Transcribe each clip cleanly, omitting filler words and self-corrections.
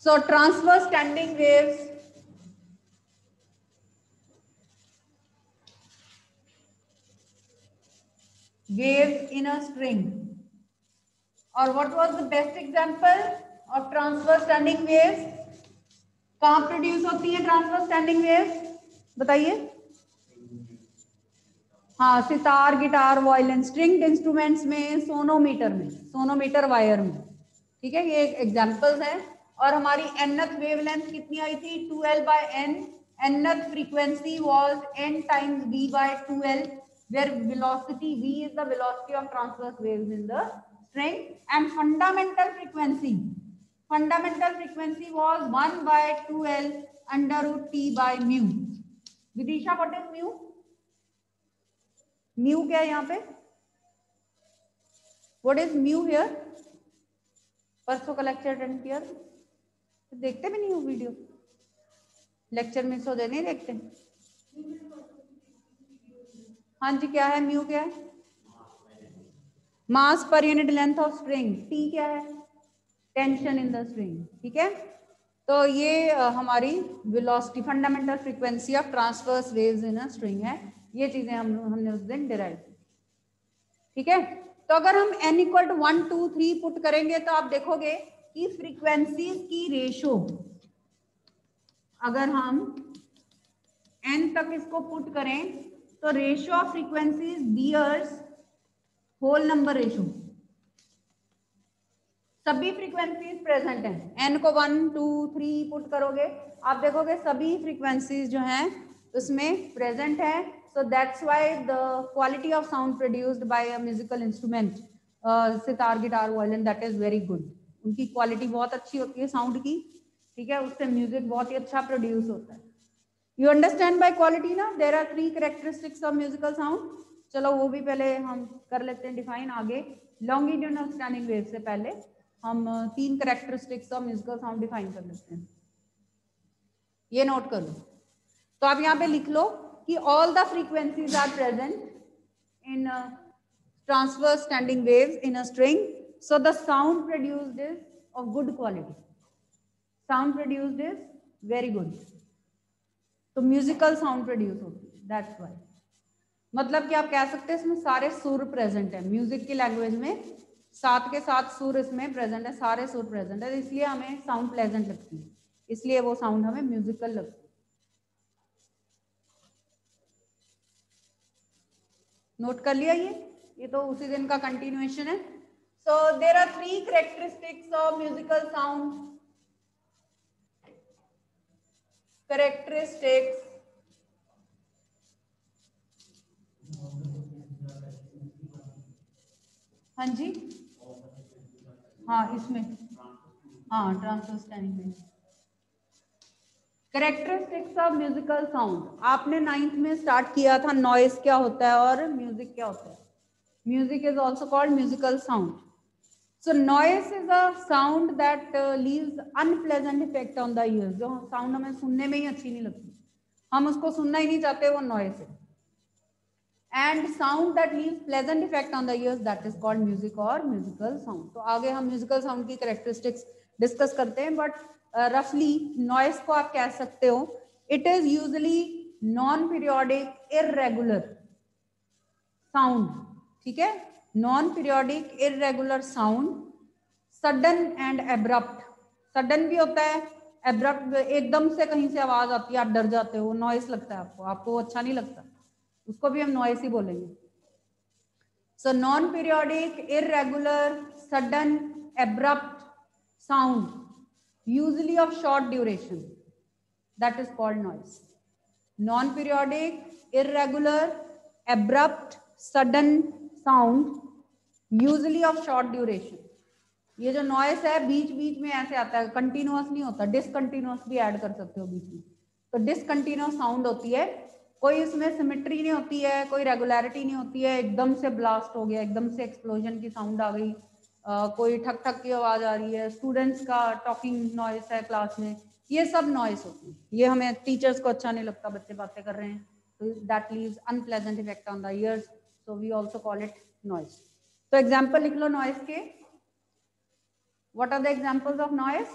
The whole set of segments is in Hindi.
So transverse standing waves in a string. Or what was the best example of transverse standing waves? कहाँ प्रोड्यूस होती है ट्रांसवर्स स्टैंडिंग वेव्स, बताइए? हाँ, sitar, guitar, violin, stringed instruments में, सोनोमीटर में, सोनोमीटर वायर में, ठीक है, ये एग्जांपल्स हैं। और हमारी nth वेवलेंथ कितनी आई थी? 2L/n। nth frequency was n times v by 2L, where velocity v is the velocity of transverse waves in the string, and fundamental frequency was 1 by 2L under root t by mu. Vidisha, what is mu? Mu क्या है यहाँ पे? What is mu here? परसों का लेक्चर अटेंड किया, तो देखते भी नहीं हो वीडियो, लेक्चर मिस हो जाए, नहीं देखते? हाँ जी, क्या है म्यू? क्या है? Mass per unit length of string. T क्या है? टेंशन इन द स्ट्रिंग, ठीक है। तो ये हमारी velocity, fundamental frequency of transverse waves in a string है। ये चीजें हमने उस दिन डिराइव की, ठीक है। तो अगर हम n इक्वल टू 1 2 3 पुट करेंगे तो आप देखोगे कि फ्रीक्वेंसीज की रेशो, अगर हम n तक इसको पुट करें तो ratio of frequencies bears whole number ratio. सभी फ्रीक्वेंसीज प्रेजेंट हैं। n को 1 2 3 पुट करोगे, आप देखोगे सभी फ्रीक्वेंसीज जो हैं उसमें प्रेजेंट है। So that's why the quality of sound produced by a musical instrument, sitar, guitar, violin, that is very good. उनकी क्वालिटी बहुत अच्छी होती है साउंड की, ठीक है, उससे म्यूजिक बहुत ही अच्छा प्रोड्यूस होता है। You understand by quality ना? There are 3 characteristics of musical sound. चलो वो भी पहले हम कर लेते हैं डिफाइन आगे। लॉन्गिट्यूडनल स्टैंडिंग वेव से पहले हम 3 characteristics of musical sound define कर लेते हैं। ये नोट कर लो। तो आप यहाँ पे लिख लो कि all the frequencies are present in transverse standing waves in a string, so the sound produced is of good quality. Sound produced is very good. तो म्यूजिकल साउंड प्रोड्यूस होती है, दैट्स व्हाई। मतलब कि आप कह सकते हैं इसमें सारे सुर प्रेजेंट है। म्यूजिक की लैंग्वेज में साथ के साथ सुर इसमें प्रेजेंट है, सारे सुर प्रेजेंट है, इसलिए हमें साउंड प्लेजेंट लगती है, इसलिए वो साउंड हमें म्यूजिकल लगती है। नोट कर लिया? ये तो उसी दिन का कंटिन्यूएशन है। So there are 3 characteristics of musical sound. Characteristics, हाँ जी, हाँ इसमें, हाँ transverse standing wave. Characteristics of musical sound आपने 9th में स्टार्ट किया था। नॉइस क्या होता है और म्यूजिक क्या होता है? Music is also called musical sound. So noise is a sound that leaves unpleasant effect on the ears. जो साउंड हमें सुनने में ही अच्छी नहीं लगती, हम उसको सुनना ही नहीं चाहते, वो नॉइस है। And sound that leaves pleasant effect on the ears, that is called music or musical sound. तो आगे हम म्यूजिकल साउंड की कैरेक्टरिस्टिक्स डिस्कस करते हैं, बट रफली नॉइस को आप कह सकते हो, it is usually non periodic irregular sound, ठीक है, non periodic irregular sound, sudden and abrupt. Sudden भी होता है, एब्रप्ट एकदम से कहीं से आवाज आती है, आप डर जाते हो, नॉइस लगता है आपको, आपको अच्छा नहीं लगता, उसको भी हम नॉइस ही बोलेंगे। So non periodic irregular sudden abrupt sound, usually of short duration, that is called noise. Non periodic irregular abrupt sudden sound, usually of short duration. ये जो नॉइस है बीच बीच में ऐसे आता है, कंटिन्यूअस नहीं होता, डिसकंटिन्यूअस भी ऐड कर सकते हो बीच में। तो डिसकंटिन्यूअस साउंड होती है, कोई इसमें सिमेट्री नहीं होती है, कोई रेगुलरिटी नहीं होती है, एकदम से ब्लास्ट हो गया, एकदम से एक्सप्लोजन की साउंड आ गई, कोई ठक ठक की आवाज आ रही है, स्टूडेंट्स का टॉकिंग नॉइस है क्लास में, ये सब नॉइस होती है। ये हमें टीचर्स को अच्छा नहीं लगता, बच्चे बातें कर रहे हैं, तो that leaves unpleasant effect on the ears, so we also call it noise. तो एग्जांपल लिख लो नॉइस के। What are the examples of noise?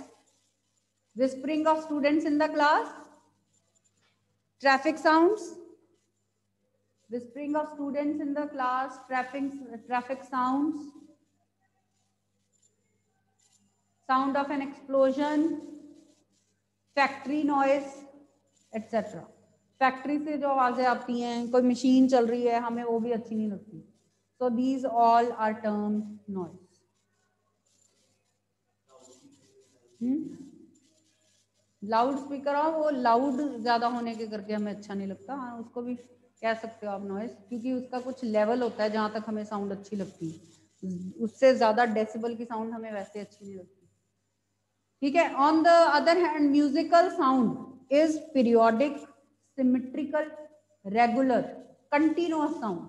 whispering of students in the class, traffic sounds, whispering of students in the class, traffic sounds, sound of an explosion, factory noise etcetera. Factory से जो आवाजें आती हैं, कोई मशीन चल रही है, हमें वो भी अच्छी नहीं लगती. So these all are term noise. Loud speaker, वो लाउड ज्यादा होने के करके हमें अच्छा नहीं लगता. हाँ, उसको भी कह सकते हो आप नॉइस, क्योंकि उसका कुछ लेवल होता है जहां तक हमें साउंड अच्छी लगती है. उससे ज्यादा डेसिबल की साउंड हमें वैसे अच्छी नहीं लगती. ठीक है. On the other hand musical sound is periodic, symmetrical, regular, continuous sound.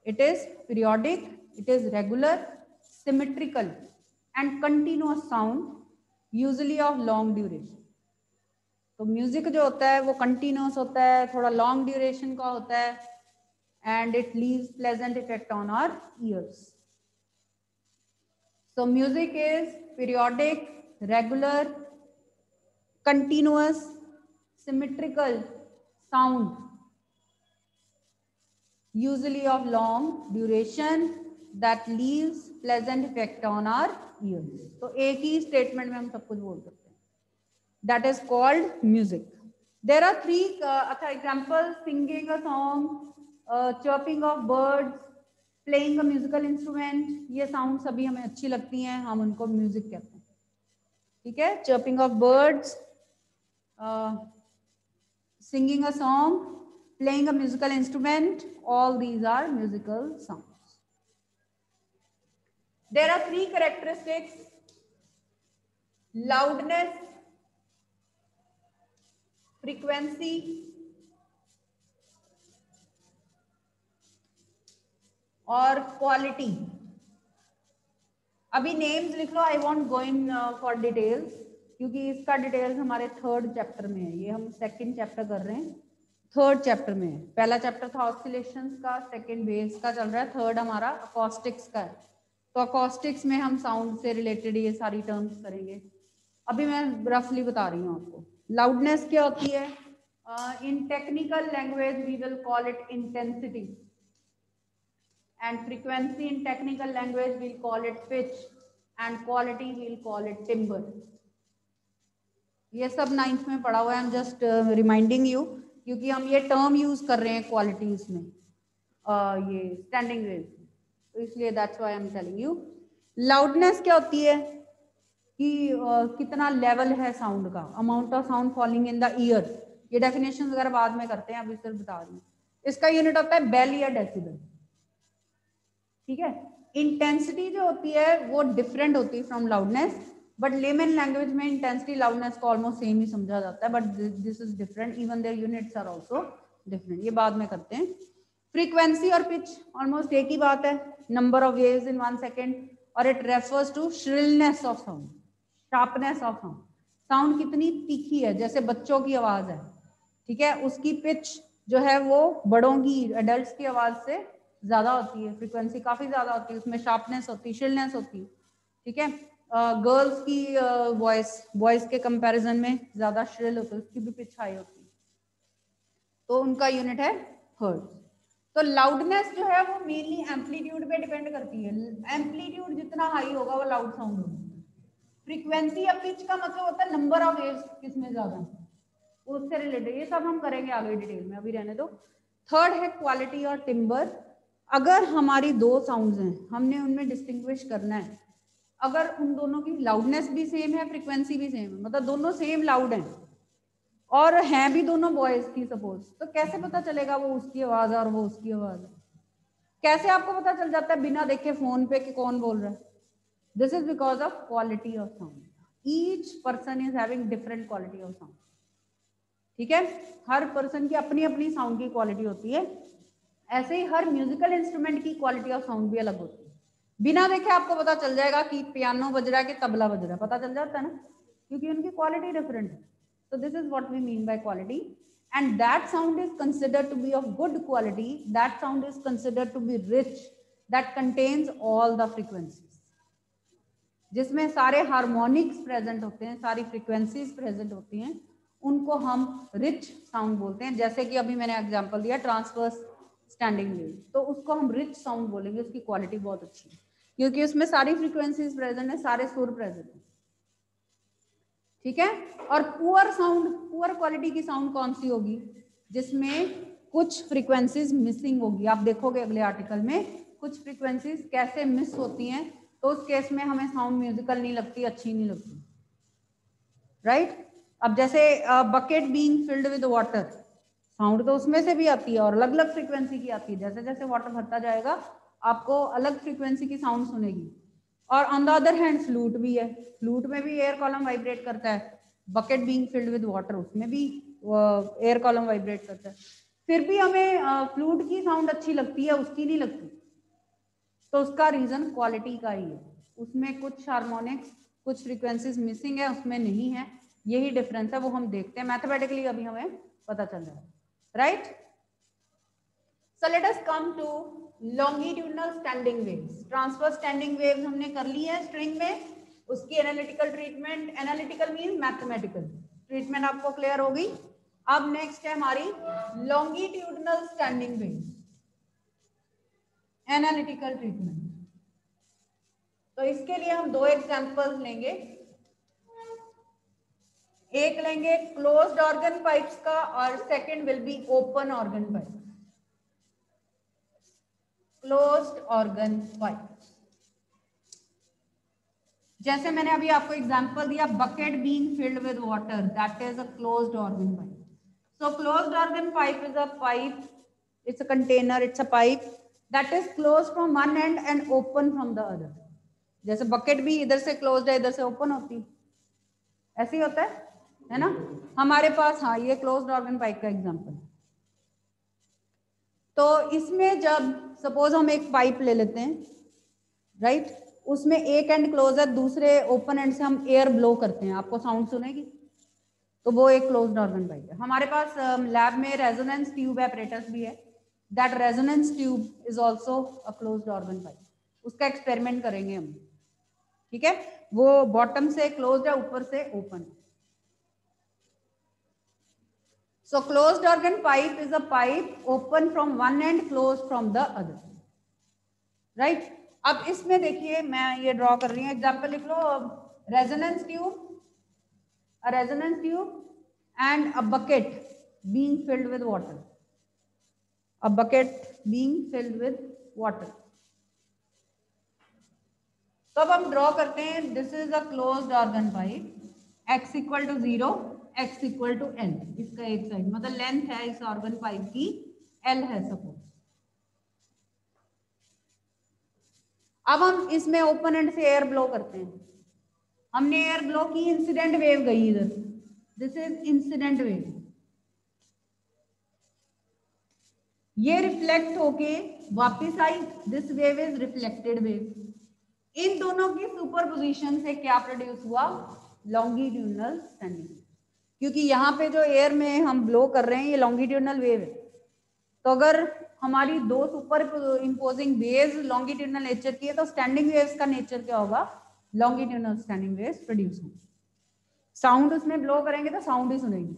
It is periodic, it is regular, symmetrical and continuous sound, usually of long duration. तो म्यूजिक जो होता है वो कंटिन्यूअस होता है, थोड़ा लॉन्ग ड्यूरेशन का होता है, and it leaves pleasant effect on our ears. So music is periodic, regular, continuous, symmetrical sound, usually of long duration, that leaves pleasant effect on our ears. तो एक ही statement में हम सब कुछ बोल सकते हैं. That is called music. There are three examples: singing a song, chirping of birds, playing a musical instrument. ये साउंड सभी हमें अच्छी लगती हैं, हम उनको म्यूजिक कहते हैं. ठीक है. Chirping of birds, singing a song, playing a musical instrument, all these are musical sounds. There are three characteristics: loudness, frequency और क्वालिटी. अभी नेम्स लिख लो, I want go in for details, क्योंकि इसका डिटेल्स हमारे थर्ड चैप्टर में है. ये हम सेकंड चैप्टर कर रहे हैं, थर्ड चैप्टर में है. पहला चैप्टर था ऑसिलेशंस का, सेकंड वेव्स का चल रहा है, थर्ड हमारा अकॉस्टिक्स का है. तो अकॉस्टिक्स में हम साउंड से रिलेटेड ये सारी टर्म्स करेंगे. अभी मैं रफली बता रही हूँ आपको. लाउडनेस क्या होती है? In technical language we will call it intensity, and frequency in technical language we'll call it pitch, and quality we'll call it timbre. ये सब 9th में पढ़ा हुआ है. I'm just reminding you, क्योंकि हम ये टर्म यूज कर रहे हैं क्वालिटीज में, ये स्टैंडिंग वेव, तो इसलिए that's why I'm telling you. Loudness क्या होती है कि कितना लेवल है साउंड का, amount of sound falling in the year. ये डेफिनेशन वगैरह बाद में करते हैं, अभी सिर्फ बता रही हूँ. इसका यूनिट होता है बेल या डेसिबल. ठीक है. इंटेंसिटी जो होती है वो डिफरेंट होती है from loudness, but layman language में इंटेंसिटी लाउडनेस को ऑलमोस्ट सेम ही समझा जाता है, but this is different. Even their units are also different. ये बाद में करते हैं. फ्रीक्वेंसी और पिच ऑलमोस्ट एक ही बात है, number of waves in 1 second, और it refers to shrillness of sound, sharpness of sound. Sound कितनी तीखी है, जैसे बच्चों की आवाज है, ठीक है, उसकी पिच जो है वो बड़ों की, एडल्ट्स की आवाज से ज्यादा होती है. फ्रीक्वेंसी काफी ज्यादा होती है, उसमें शार्पनेस होती है, श्रिलनेस होती है. ठीक है. गर्ल्स की वॉइस बॉयज के कंपैरिजन में ज्यादा श्रिल होती है, उसकी भी पिच हाई होती है. तो उनका यूनिट है हर्ट्ज. तो लाउडनेस जो है वो मेनली एम्पलीट्यूड पे डिपेंड करती है. एम्पलीट्यूड जितना हाई होगा वो लाउड साउंड होगा. फ्रीक्वेंसी या पिच का मतलब होता है नंबर ऑफ वेव्स किसमें ज्यादा है, उससे रिलेटेड. ये सब हम करेंगे आगे डिटेल में, अभी रहने दो. थर्ड है क्वालिटी और टिम्बर. अगर हमारी दो साउंड्स हैं, हमने उनमें डिस्टिंग्विश करना है. अगर उन दोनों की लाउडनेस भी सेम है, फ्रीक्वेंसी भी सेम है, मतलब दोनों सेम लाउड हैं और हैं भी दोनों वॉइस की सपोज, तो कैसे पता चलेगा वो उसकी आवाज है और वो उसकी आवाज है? कैसे आपको पता चल जाता है बिना देखे फोन पे कि कौन बोल रहा है? This is because of quality of sound. Each person is having different quality of sound. ठीक है. हर पर्सन की अपनी अपनी साउंड की क्वालिटी होती है. ऐसे ही हर म्यूजिकल इंस्ट्रूमेंट की क्वालिटी ऑफ साउंड भी अलग होती है. बिना देखे आपको पता चल जाएगा कि पियानो बज रहा है कि तबला बज रहा है, पता चल जाता है ना, क्योंकि उनकी क्वालिटी डिफरेंट है. So this is what we mean by quality, and that sound is considered to be of good quality. That sound is considered to be rich, that contains all the frequencies. जिसमें सारे हार्मोनिक्स प्रेजेंट होते हैं, सारी फ्रीक्वेंसीज प्रेजेंट होती हैं, उनको हम रिच साउंड बोलते हैं। जैसे कि अभी मैंने एग्जांपल दिया ट्रांसवर्स स्टैंडिंग वेव, तो उसको हम रिच साउंड बोलेंगे, उसकी क्वालिटी बहुत अच्छी है क्योंकि उसमें सारी फ्रीक्वेंसीज प्रेजेंट है, सारे सुर प्रेजेंट है। ठीक है। और पुअर साउंड, पुअर क्वालिटी की साउंड कौन सी होगी? जिसमें कुछ फ्रीक्वेंसीज मिसिंग होगी। आप देखोगे अगले आर्टिकल में कुछ फ्रीक्वेंसीज कैसे मिस होती हैं, तो उस केस में हमें साउंड म्यूजिकल नहीं लगती, अच्छी नहीं लगती, राइट। अब जैसे bucket being filled with water, sound तो उसमें से भी आती है और अलग अलग फ्रीक्वेंसी की आती है। जैसे जैसे वाटर भरता जाएगा आपको अलग फ्रीक्वेंसी की साउंड सुनेगी। और on the other hand flute भी है, फ्लूट में भी एयर कॉलम वाइब्रेट करता है। Bucket being filled with water, उसमें भी एयर कॉलम वाइब्रेट करता है। फिर भी हमें फ्लूट की साउंड अच्छी लगती है, उसकी नहीं लगती। तो उसका रीजन क्वालिटी का ही है, उसमें कुछ हार्मोनिक्स, कुछ फ्रीक्वेंसीज मिसिंग है, उसमें नहीं है। यही डिफरेंस है, वो हम देखते हैं मैथमेटिकली, अभी हमें पता चल रहा है, right. So let us come to longitudinal standing waves. Transverse standing waves हमने कर ली है स्ट्रिंग में, उसकी analytical treatment, analytical mean mathematical treatment आपको क्लियर होगी। अब नेक्स्ट है हमारी longitudinal standing waves, analytical treatment. तो इसके लिए हम दो एग्जांपल्स लेंगे। एक लेंगे क्लोज्ड ऑर्गन पाइप्स का और second will be open organ pipe. Closed organ pipe, जैसे मैंने अभी आपको एग्जांपल दिया bucket being filled with water, that is a closed organ pipe. So closed organ pipe is a pipe, it's a container, it's a pipe that is close from one and and open from the other. जैसे बकेट भी इधर से क्लोज्ड है, इधर से ओपन होती है, ऐसे ही होता है ना हमारे पास। हाँ, ये क्लोज्ड ऑर्गन पाइप का एग्जांपल। तो इसमें जब सपोज हम एक पाइप ले लेते हैं, राइट, उसमें एक एंड क्लोज है, दूसरे ओपन एंड से हम एयर ब्लो करते हैं, आपको साउंड सुनेगी, तो वो एक क्लोज्ड ऑर्गन पाइप है। हमारे पास लैब में रेजोनेंस ट्यूब एपरेटस भी है, that resonance tube is also a closed organ pipe. उसका एक्सपेरिमेंट करेंगे हम, ठीक है। वो बॉटम से क्लोज्ड है, ऊपर से open. So closed organ pipe is a pipe open from one end, closed from the other, right? अब इसमें देखिए मैं ये ड्रॉ कर रही हूँ, एग्जाम्पल लिख लो, resonance tube, a resonance tube and a bucket being filled with water, a bucket being filled with water. तो अब हम ड्रॉ करते हैं, this is a closed organ pipe, x equal to 0, x equal to l, इसका एक साइड मतलब लेंथ है इस ऑर्गन पाइप की l है सपोज। अब हम इसमें ओपन एंड से एयर ब्लो करते हैं, हमने एयर ब्लो की, इंसिडेंट वेव गई इधर, दिस इज इंसिडेंट वेव, ये रिफ्लेक्ट होके वापस आई, this wave is reflected wave. इन दोनों की सुपरपोजिशन से क्या प्रोड्यूस हुआ? लॉन्गिट्यूडनल स्टैंडिंग वेव, क्योंकि यहाँ पे जो एयर में हम ब्लो कर रहे हैं ये लॉन्गिट्यूडनल वेव है। तो अगर हमारी दो super imposing waves longitudinal nature की है, तो स्टैंडिंग वेव्स का नेचर क्या होगा? लॉन्गिट्यूडनल स्टैंडिंग वेव्स प्रोड्यूस होंगे। साउंड उसमें ब्लो करेंगे तो साउंड ही सुनेगी,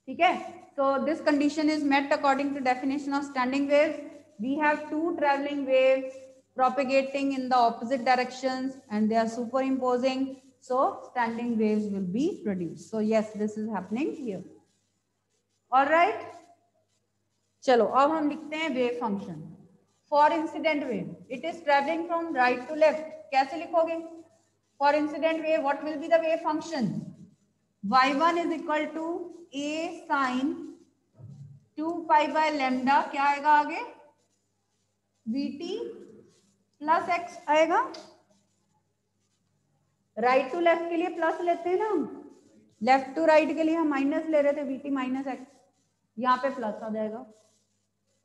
ठीक है। So this condition is met according to definition of standing waves. We have two traveling waves propagating in the opposite directions and they are superimposing. So standing waves will be produced. So yes, this is happening here. All right. चलो अब हम लिखते हैं wave function. For incident wave, it is traveling from right to left. कैसे लिखोगे? For incident wave, what will be the wave function? y1 is equal to a sin 2 pi by lambda, क्या आएगा आगे? vt प्लस x आएगा। राइट टू लेफ्ट के लिए प्लस लेते हैं ना हम, लेफ्ट टू राइट के लिए हम माइनस ले रहे थे, vt माइनस x, यहाँ पे प्लस आ जाएगा।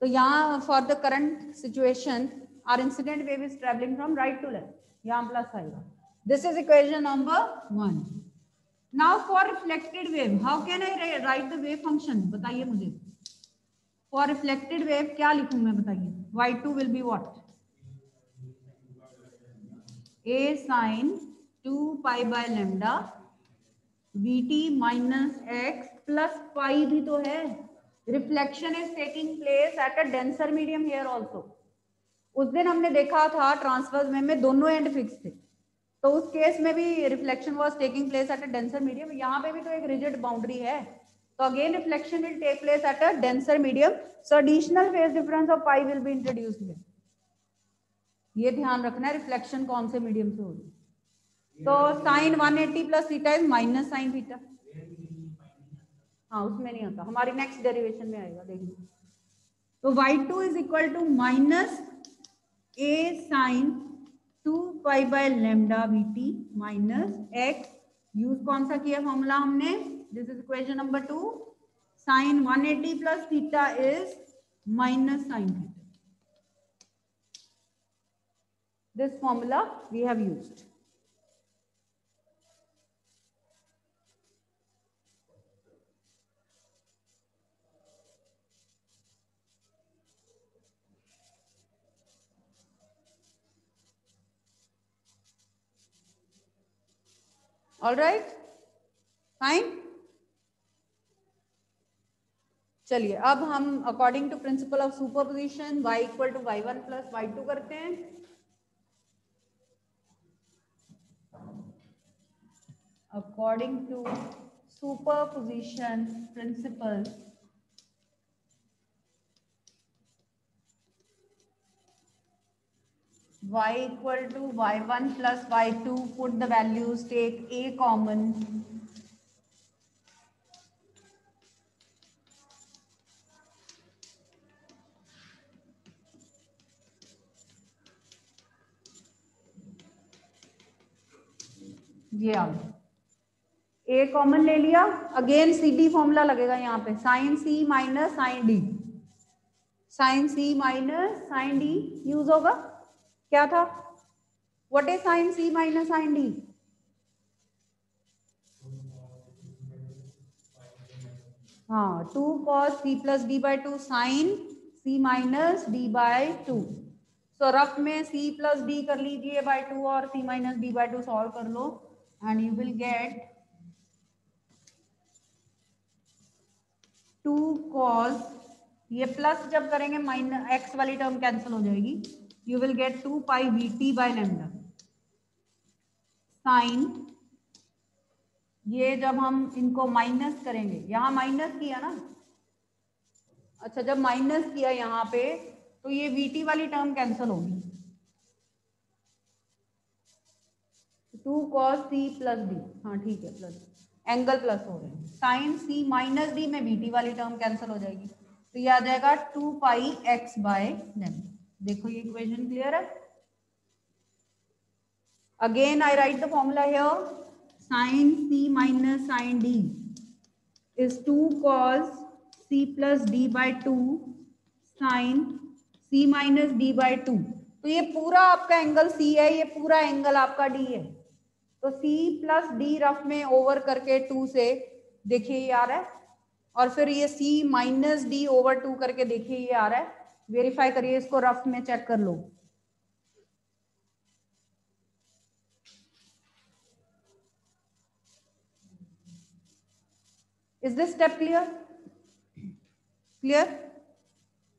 तो यहाँ for the current situation our incident wave is travelling from right to left, यहाँ प्लस आएगा। This is equation number 1। Now for reflected wave, how can I write the wave function? बताइए मुझे। फॉर रिफ्लेक्टेड वेव क्या लिखूं मैं, बताइए। y2 will be what? a sin 2 pi by lambda vt minus x plus pi भी तो है. Reflection is taking place at a denser medium here also. उस दिन हमने देखा था ट्रांसवर्स में दोनों एंड फिक्स थे, तो उस केस में भी reflection was taking place at a denser medium. यहाँ पे भी तो एक रिजिड बाउंड्री है, तो again reflection will take place at a denser medium. So additional phase difference of pi will be introduced here. ये ध्यान रखना है रिफ्लेक्शन कौन से मीडियम से होगी. तो sine 180 plus theta is minus sine theta. हाँ उसमें नहीं आता, हमारी नेक्स्ट डेरिवेशन में आएगा, देखिए. तो y2 is equal to minus a sine 2 pi by lambda bt minus x. Use कौन सा किया फॉर्मूला हमने, this is equation number 2. Sine 180 plus theta is minus sine theta. This formula we have used. All right, fine. चलिए अब हम according to principle of superposition y equal to y1 plus y2 करते हैं. According to superposition principle, y equal to y1 plus y2, put the values, take a common. ये आ गया, a कॉमन ले लिया. अगेन सी डी फॉर्मूला लगेगा यहाँ पे, sine C minus sine D. Sine C minus sine D use होगा. क्या था, what is sine C minus sine D? हाँ 2 cos c plus D by 2 sine c minus D by 2. So rough में c प्लस डी कर लीजिए बाई 2 और c minus D by 2 solve कर लो and you will get 2 cos, ये प्लस जब करेंगे माइनस x वाली टर्म कैंसिल हो जाएगी. You will get 2 pi vt by lambda sine, ये जब हम इनको माइनस करेंगे, यहाँ माइनस किया ना, अच्छा जब माइनस किया यहाँ पे तो ये vt वाली टर्म कैंसिल होगी. 2 cos c प्लस डी, हाँ ठीक है, प्लस एंगल प्लस हो रहे हैं. साइन c माइनस डी में vt वाली टर्म कैंसिल हो जाएगी, तो ये आ जाएगा 2 पाई x बाय लैम्डा. देखो ये इक्वेशन क्लियर है. Again I write the formula here, sine c minus sine d is 2 cos c plus d by 2 sine c minus d by 2. तो ये पूरा आपका एंगल c है, ये पूरा एंगल आपका d है. तो c प्लस d रफ में ओवर करके 2 से देखिए ये आ रहा है, और फिर ये c माइनस d ओवर 2 करके देखिए ये आ रहा है. वेरीफाई करिए इसको, रफ में चेक कर लो. Is this step clear? Clear?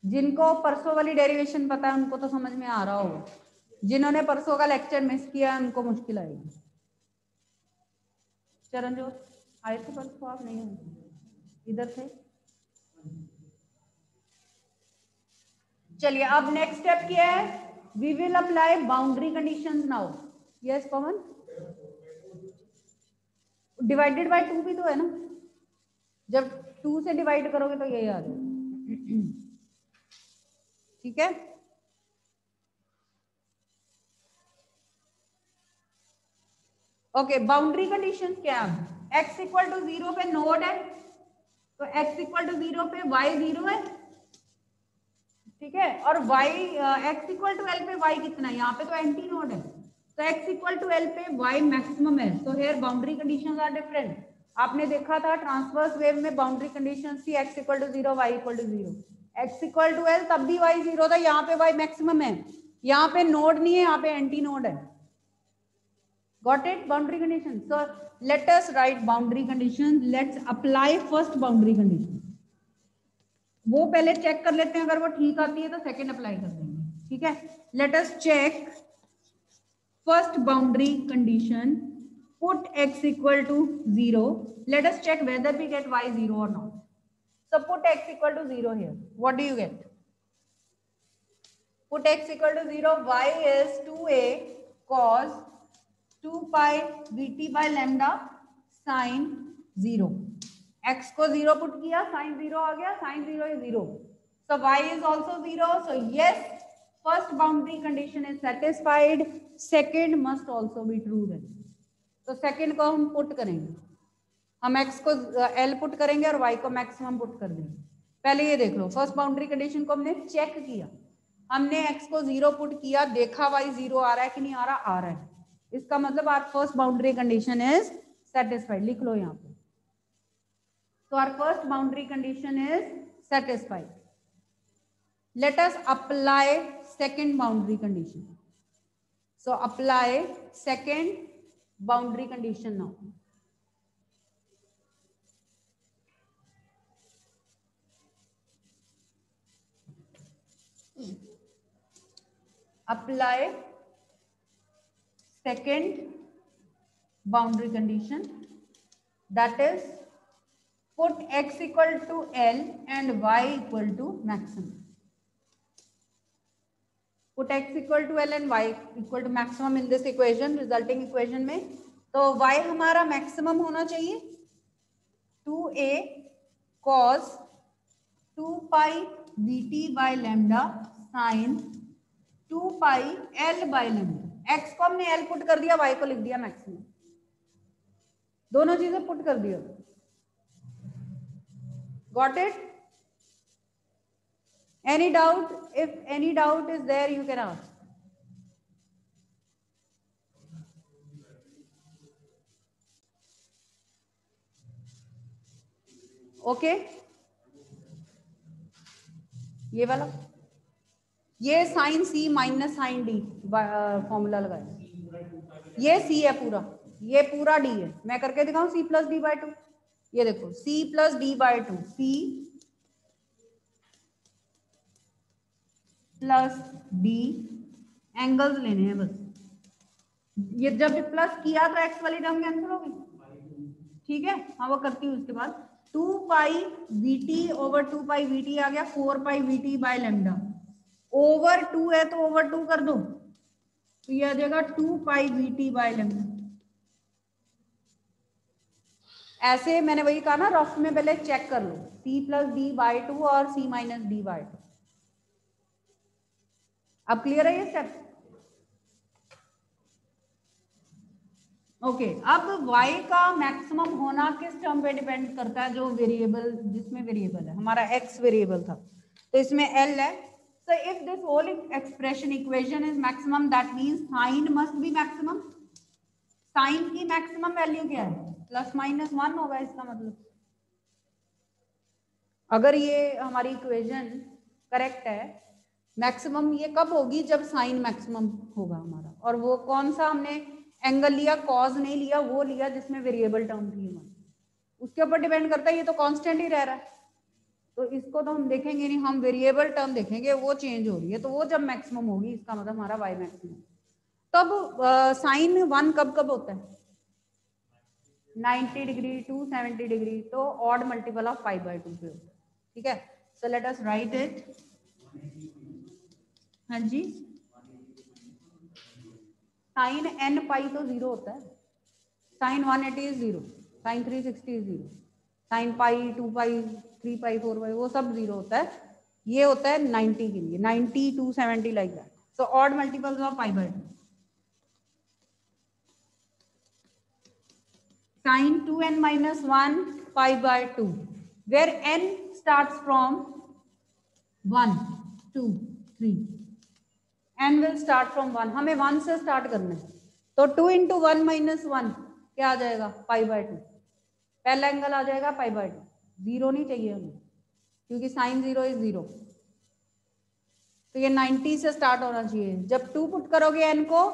जिनको परसों वाली डेरिवेशन पता है उनको तो समझ में आ रहा होगा, जिन्होंने परसों का लेक्चर मिस किया उनको मुश्किल आएगी. चरणजोत आए थे परसों? आप नहीं इधर थे? चलिए अब नेक्स्ट स्टेप क्या है, we will apply boundary conditions now. Yes Pavan, divided by 2 भी तो है ना, जब 2 से डिवाइड करोगे तो यही आ जाएगा. ठीक है, ओके. बाउंड्री कंडीशन क्या है, x इक्वल टू 0 पे नोड है, तो x इक्वल टू 0 पे y 0 है, ठीक है. और y x equal to l पे y कितना है, यहाँ पे तो एंटी नोड है, तो x इक्वल टू l पे y मैक्सिमम है. तो here boundary conditions are different. आपने देखा था ट्रांसवर्स वेव में बाउंड्री कंडीशंस थी x equal to 0 y equal to 0. x equal to l तब भी y 0 था, यहाँ पे y मैक्सिमम है. यहाँ पे नोड नहीं है, यहाँ पे एंटी नोड है. Got it? Boundary condition. So let us write boundary condition. Let's apply first boundary condition. वो पहले चेक कर लेते हैं, अगर वो ठीक आती है तो सेकंड अप्लाई कर देंगे. ठीक है? Let us check first boundary condition. Put x equal to 0. Let us check whether we get y 0 or not. So put x equal to 0 here. What do you get? Put x equal to 0. Y is 2a cos 2 pi vt by lambda sin 0. x को 0 पुट किया, sin 0 आ गया, sin 0 is 0. So y is also 0. So yes, first boundary condition is satisfied. Second must also be true then. तो सेकेंड को हम पुट करेंगे, हम x को L पुट करेंगे और y को मैक्सिमम पुट कर देंगे. पहले ये देख लो, फर्स्ट बाउंड्री कंडीशन को हमने चेक किया, हमने x को 0 पुट किया, देखा y 0 आ रहा है कि नहीं आ रहा, आ रहा है. इसका मतलब our first boundary condition is satisfied. लिख लो यहाँ पे. So our first boundary condition is satisfied. Let us apply second boundary condition. So apply second boundary condition now. Apply second boundary condition, that is put x equal to L and y equal to maximum. Put x equal to L and y equal to maximum in this equation, resulting equation में. तो y हमारा maximum होना चाहिए 2a cos 2 pi vt by lambda sin 2 pi L by lambda. x को हमने L पुट कर दिया, y को लिख दिया maximum. दोनों चीजें पुट कर दिया. Got it? Any doubt? If any doubt is there, you can ask. Okay? ये वाला, ये sign C minus sine D formula लगाया. ये सी है पूरा, ये पूरा डी है. मैं करके दिखाऊं सी प्लस डी बाय 2. ये देखो c plus d by 2, c plus d, angles लेने हैं बस. ये जब प्लस किया तो x वाली टर्म कैंसिल हो गई. ठीक है? हाँ वो करती हूँ. उसके बाद 2 pi vt over 2 pi vt आ गया, 4 पाई vt बाय लैम्डा. ओवर 2 है तो ओवर 2 कर दो, तो ये आ जाएगा 2 पाई vt बाय लैम्डा. ऐसे मैंने वही कहा ना, रफ में पहले चेक कर लो c प्लस डी बाय 2 और c माइनस डी बाय 2. अब क्लियर है ये स्टेप? ओके. अब y का मैक्सिमम होना किस टर्म पे डिपेंड करता है? जो वेरिएबल, जिसमें वेरिएबल है हमारा x वेरिएबल था, तो इसमें l है. So if this whole expression equation is maximum, that means sin must be maximum. sin की मैक्सिमम वैल्यू क्या है? प्लस माइनस 1 होगा. इसका मतलब अगर ये हमारी इक्वेशन करेक्ट है, मैक्सिमम ये कब होगी? जब साइन मैक्सिमम होगा हमारा. और वो कौन सा हमने एंगल लिया? कॉज नहीं लिया, वो लिया जिसमें वेरिएबल टर्म थी हमारी. उसके ऊपर डिपेंड करता है. ये तो कांस्टेंट ही रह रहा है, तो इसको तो हम देखेंगे नहीं, हम वेरिएबल टर्म देखेंगे. वो चेंज हो रही है, तो वो जब मैक्सिमम होगी, इसका मतलब हमारा वाई मैक्सिमम. तब साइन 1 कब कब होता है? 90 डिग्री, 270 डिग्री. तो odd multiple of pi by 2 पे होता है. ठीक है? So let us write it. हाँ जी, साइन n पाई तो 0 होता है, sine 180 is 0, sine 360 is 0, sine pi 2 pi 3 pi 4 pi वो सब 0 होता है. ये होता है 90 के लिए, 90 270 like that. So odd multiples of pi by 2. sin 2n minus 1 pi by 2, where n starts from 1 2 3. n will start from 1. हमें 1 से स्टार्ट करना है, तो 2 into 1 minus 1 क्या आ जाएगा? पाई बाय 2. पहला एंगल आ जाएगा पाई बाय 2. 0 नहीं चाहिए हमें, क्योंकि साइन 0 इज 0. तो ये 90 से स्टार्ट होना चाहिए. जब 2 पुट करोगे n को,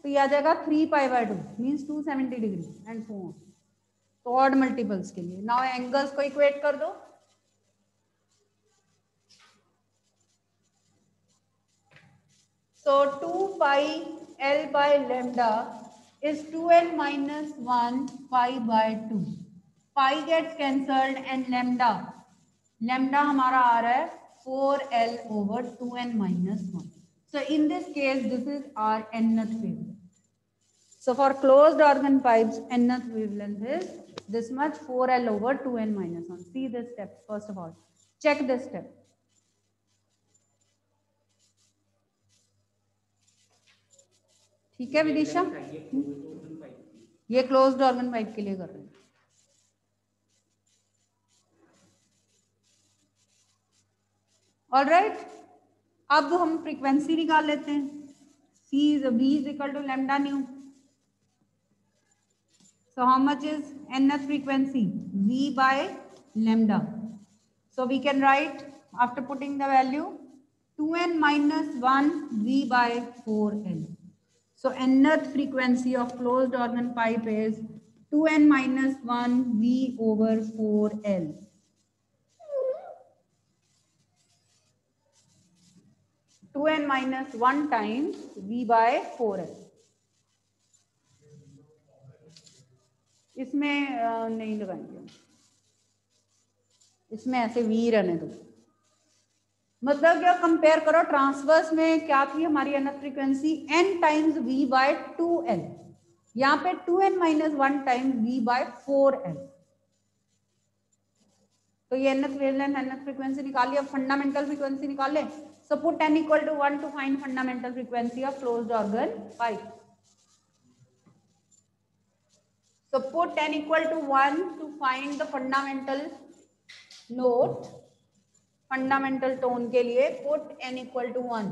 तो ये आ जाएगा 3π/2 means 270 degree and so on. तो ऑड मल्टीपल्स के लिए नाउ एंगल्स को इक्वेट कर दो। So 2πL/λ is 2n minus 1 π/2. Pi gets cancelled and lambda हमारा आ रहा है 4L/2n minus 1. So in this case, this is our nth wavelength. So for closed organ pipes, nth wavelength is this much 4L/2n minus 1. See this step first of all. Check this step. ठीक है विदिशा, ये क्लोज्ड ऑर्गन पाइप के लिए कर रहे हैं। ऑलराइट, अब हम फ्रीक्वेंसी निकाल लेते हैं। C is V is equal to lambda nu. So how much is nth frequency? V by lambda. So we can write after putting the value 2n minus 1 V by 4L. So nth frequency of closed organ pipe is 2n minus 1 V over 4L. Two n minus 1 times V by 4L. इसमें नहीं लगाएंगे, इसमें ऐसे V रहने दो। मतलब क्या, कंपेयर करो ट्रांसवर्स में क्या थी हमारी nth frequency n times V by 2L, यहाँ पे 2n minus 1 times V bye 4L। तो ये nth वेवलेंथ nth फ्रीक्वेंसी निकाल लिया। फंडामेंटल फ्रीक्वेंसी निकाल ले। So put n equal to 1 to find fundamental frequency of closed organ pipe. So put n equal to 1 to find the fundamental note. Fundamental tone के लिए put n equal to 1.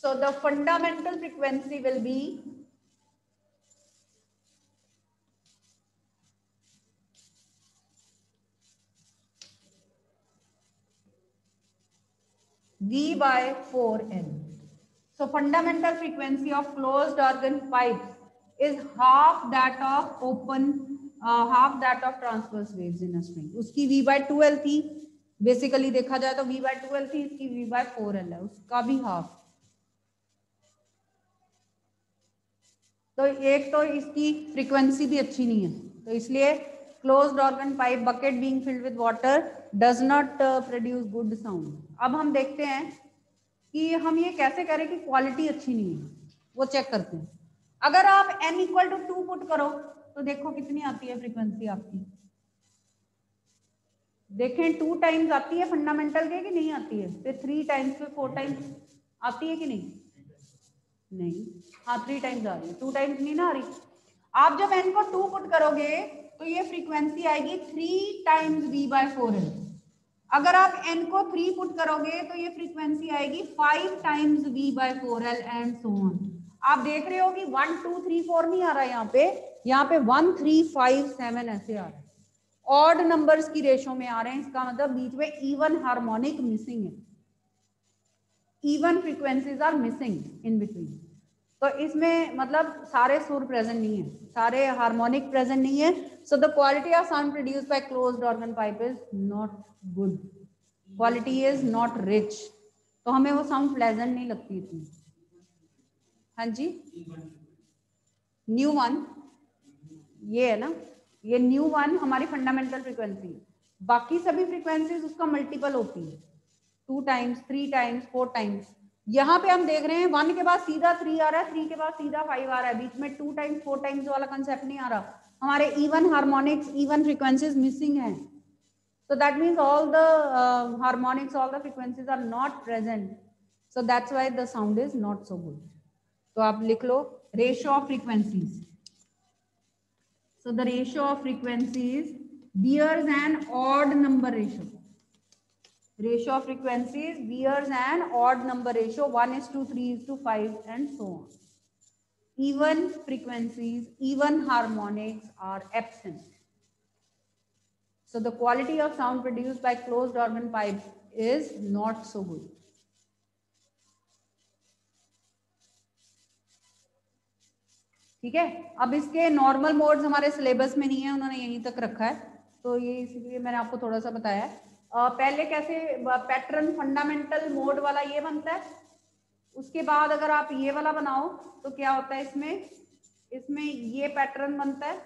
So the fundamental frequency will be V by 4L. So fundamental frequency of closed organ pipe is half that of open, half that of transverse waves in a string. उसकी V by 2L थी, बेसिकली देखा जाए तो V by 2L थी, इसकी V by 4L है, उसका भी हाफ। तो एक तो इसकी फ्रीक्वेंसी भी अच्छी नहीं है, तो इसलिए closed organ pipe bucket being filled with water does not produce good sound. अब हम देखते हैं कि हम ये कैसे करें कि क्वालिटी अच्छी नहीं है, वो चेक करते हैं। अगर आप n इक्वल टू 2 पुट करो तो देखो कितनी आती है फ्रीक्वेंसी आपकी। देखें 2 टाइम्स आती है फंडामेंटल के कि नहीं आती है, फिर 3 टाइम्स, फिर 4 टाइम्स आती है कि नहीं? नहीं, हाँ 3 टाइम्स आ रही है, 2 टाइम्स नहीं ना आ रही। आप जब n को 2 पुट करोगे तो ये फ्रीक्वेंसी आएगी 3 टाइम्स V by 4L। अगर आप n को 3 पुट करोगे तो ये फ्रीक्वेंसी आएगी 5 times V by 4L and so on. आप देख रहे हो कि 1 2 3 4 नहीं आ रहा है यहाँ पे 1 3 5 7 ऐसे आ रहा है, ऑड नंबर्स की रेशो में आ रहे हैं। इसका मतलब बीच में इवन हार्मोनिक मिसिंग है, even frequencies are missing in between. तो इसमें मतलब सारे सुर प्रेजेंट नहीं है, सारे हार्मोनिक प्रेजेंट नहीं है। So the quality of sound produced by closed organ pipe is not good, quality is not rich. तो हमें वो साउंड प्लेजेंट नहीं लगती इतनी। हाँ जी, न्यू वन ये है ना, ये न्यू वन हमारी फंडामेंटल फ्रीक्वेंसी। बाकी सभी फ्रीक्वेंसीज उसका मल्टीपल होती है, 2 टाइम्स 3 टाइम्स 4 टाइम्स। यहाँ पे हम देख रहे हैं 1 के बाद सीधा 3 आ रहा है, 3 के बाद सीधा 5 आ रहा है, बीच में 2 टाइम्स 4 टाइम्स वाला कंसेप्ट नहीं आ रहा। हमारे even harmonics, even frequencies missing है। So that means all the harmonics, all the frequencies are not present. So that's why the sound is not so good. तो आप लिख लो ratio of frequencies. So the ratio of frequencies bears an odd number ratio. Ratio of frequencies bears an odd number ratio, 1:3:5 and so on. Even frequencies, even harmonics are absent. So the quality of sound produced by closed organ pipe is not so good. ठीक है। अब इसके नॉर्मल मोड्स हमारे सिलेबस में नहीं है, उन्होंने यहीं तक रखा है, तो ये इसलिए मैंने आपको थोड़ा सा बताया है। पहले कैसे पैटर्न फंडामेंटल मोड वाला ये बनता है, उसके बाद अगर आप ये वाला बनाओ तो क्या होता है इसमें ये पैटर्न बनता है,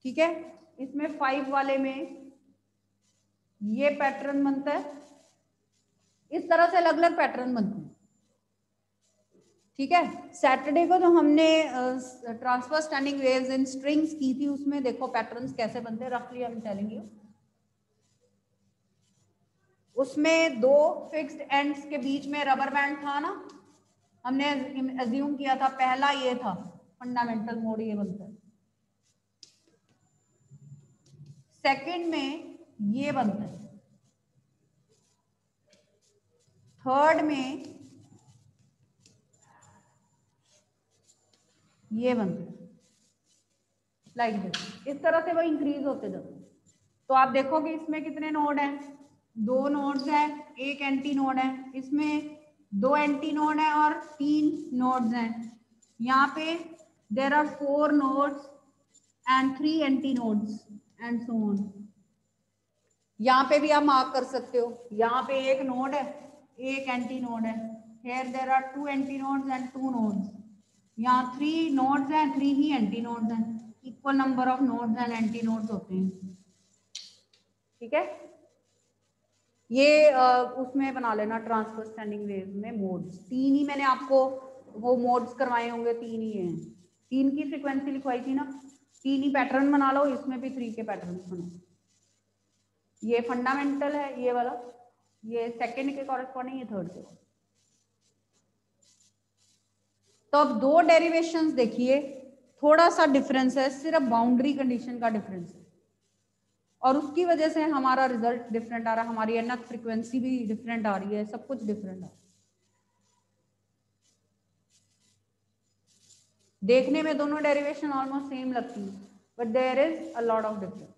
ठीक है। इसमें 5 वाले में ये पैटर्न बनता है, इस तरह से अलग अलग पैटर्न बनते हैं, ठीक है। सैटरडे को जो हमने transfer standing waves in strings की थी, उसमें देखो पैटर्न्स कैसे बनते हैं, रफली आई एम टेलिंग यू। उसमें 2 फिक्स्ड एंड्स के बीच में रबर बैंड था ना, हमने अज्यूम किया था पहला ये था फंडामेंटल मोड, ये बनता है। सेकंड में ये बनता है, थर्ड में ये बनता है, लाइक दिस। इस तरह से वो इंक्रीज होते जाते हैं। तो आप देखोगे इसमें कितने नोड हैं, 2 नोड्स हैं, एक एंटी नोड है, इसमें 2 एंटी नोड है और 3 नोड्स हैं। यहाँ पे there are 4 nodes and 3 antinodes and so on. यहाँ पे भी आप मार्क कर सकते हो, यहाँ पे एक नोड है, एक एंटी नोड है, here there are 2 anti nodes and 2 nodes, यहाँ 3 नोड्स हैं, 3 ही एंटी नोड्स हैं, equal number of nodes and anti nodes होते हैं, ठीक है। ये उसमें बना लेना ट्रांसफर स्टैंडिंग वेव में मोड्स, 3 ही मैंने आपको वो मोड्स करवाए होंगे, 3 ही हैं, 3 की फ्रीक्वेंसी लिखवाई थी ना, 3 ही पैटर्न बना लो, इसमें भी 3 के पैटर्न बनाओ। ये फंडामेंटल है ये वाला, ये सेकंड के कॉरेस्पॉन्डिंग, ये थर्ड के। तो अब 2 डेरिवेशंस देखिए, थोड़ा सा डिफरेंस है, सिर्फ बाउंड्री कंडीशन का डिफरेंस है, और उसकी वजह से हमारा रिजल्ट डिफरेंट आ रहा है, हमारी एनथ फ्रीक्वेंसी भी डिफरेंट आ रही है, सब कुछ डिफरेंट आ रहा है। देखने में दोनों डेरिवेशन ऑलमोस्ट सेम लगती है, but there is a lot of difference.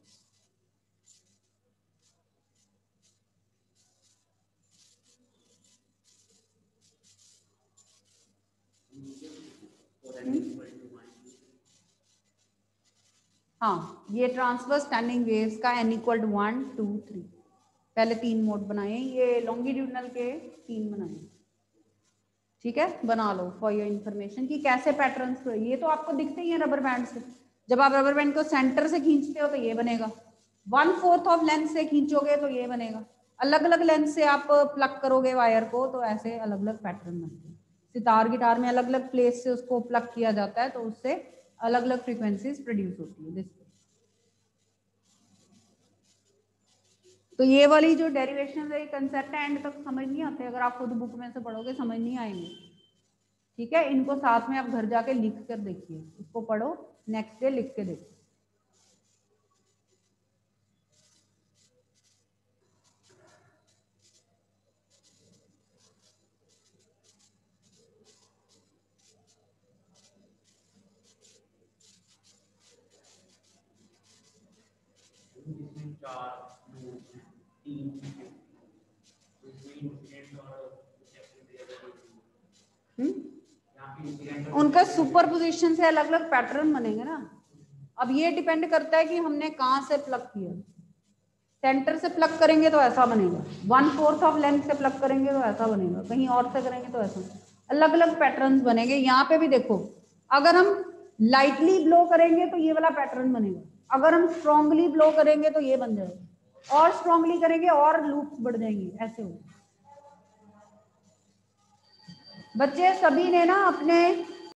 हाँ, ये ट्रांसवर्स स्टैंडिंग वेव्स का n = 1 2 3 पहले 3 मोड बनाए, ये लॉन्गिट्यूडनल के 3 बनाए, ठीक है। बना लो फॉर योर इंफॉर्मेशन कि कैसे पैटर्न्स, ये तो आपको दिखते ही हैं रबर बैंड से। जब आप रबर बैंड को सेंटर से खींचते हो तो ये बनेगा, 1/4 ऑफ लेंथ से खींचोगे तो ये बनेगा, अलग अलग लेंथ से आप प्लग करोगे वायर को तो ऐसे अलग अलग पैटर्न बनते हैं। सितार गिटार में अलग अलग प्लेस से उसको प्लग किया जाता है, तो उससे अलग अलग फ्रीक्वेंसीज प्रोड्यूस होती है। तो ये वाली जो डेरिवेशन है, कंसेप्ट एंड तक समझ नहीं आते, अगर आप खुद बुक में से पढ़ोगे समझ नहीं आएंगे, ठीक है। इनको साथ में आप घर जाके लिख कर देखिए, इसको पढ़ो, नेक्स्ट डे लिख के देखिए। उनका सुपरपोजिशन से अलग अलग पैटर्न बनेंगे ना। अब ये डिपेंड करता है कि हमने कहाँ से प्लग किया, सेंटर से प्लग करेंगे तो ऐसा बनेगा, 1/4 ऑफ लेंथ से प्लग करेंगे तो ऐसा बनेगा, कहीं और से करेंगे तो ऐसा, अलग अलग पैटर्न्स बनेंगे। यहाँ पे भी देखो, अगर हम लाइटली ब्लो करेंगे तो ये वाला पैटर्न बनेगा, अगर हम स्ट्रॉन्गली ब्लो करेंगे तो ये बन जाएगा, और स्ट्रॉन्गली करेंगे और लूप्स बढ़ जाएंगे, ऐसे हो। बच्चे सभी ने ना अपने